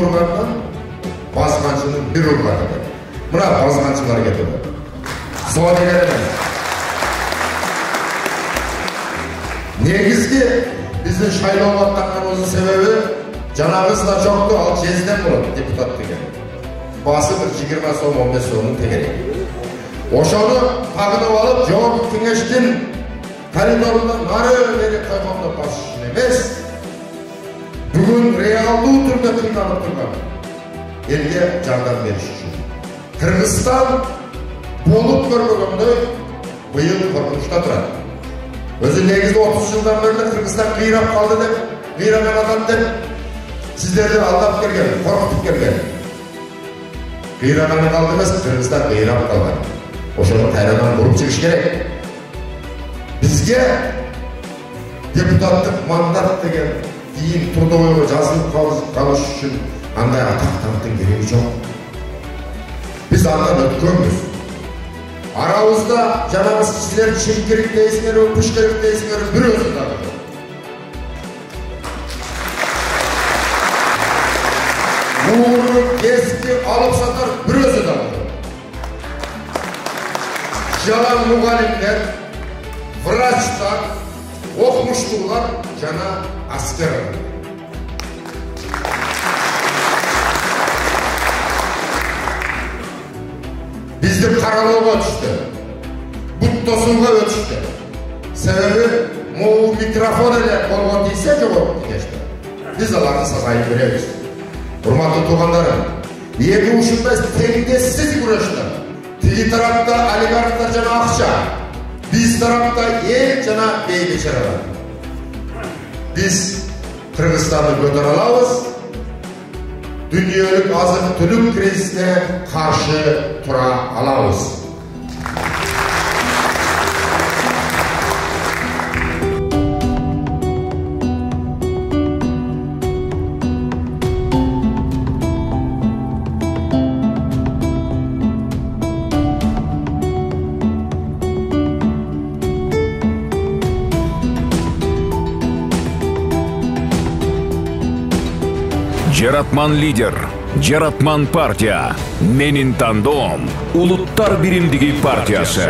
urгандан басқаншының бір урганы бар. Мына басқаншылар кетеді. Соға деген емес. Негізгі біздің шайлауға аттанғанымыздың себебі жанағызда жоқты, ал жезден болады депутат деген. Басы бір 20 сом, 15 сомның тегерек. Ошаны тағынып алып, жауап кеңештен коридорында нары бері қойғанда басы үшін емес, бүгін реалды түрде қиналып тұрған елге жардам беріш үшін. Қырғызстан болып көрмегенде биыл қорқынышта тұрады. Өзі негізі 30 жылдан бері Қырғызстан қирап қалды деп, қираған адам деп, сіздерді алдап келген, қорқытып келген. Қирағаны қалды емес, Қырғызстан қирап қалған. Ошаны қайрадан бұрып шығыш керек. Бізге депутаттық мандат деген кейін трудовойға жазылып қалыш үшін андай атақтанудың керегі жоқ. Біз андан өткенбіз. Арамызда жаңағы сіздер шым керек дейсіңер, күш керек дейсіңер, бір өзі дағы. Мұғыры, кескі, алып сатар бір өзі дағы. Жалаң мұғалімдер, врачтар, оқымыштылар, жана аскер. Бізді қаралауға түсті, бұт тосуға өтішті. Себебі мұл микрофон әлі қолға дейсе жоғып дегешті. Біз аларды сазайып береміз. Ұрматы туғандарым, екі ұшында теңдессіз күрешті. Тегі тарапта олигархтар жана ақша, біз тарапта ел жана бейбешаралар. Біз Қырғызстанды көтер алабыз, дүниелік азық-түлік кризисіне қарсы тұра алабыз. Жаратман лидер, Жаратман партия, менин тандоом, улуттар биримдиги партиясы.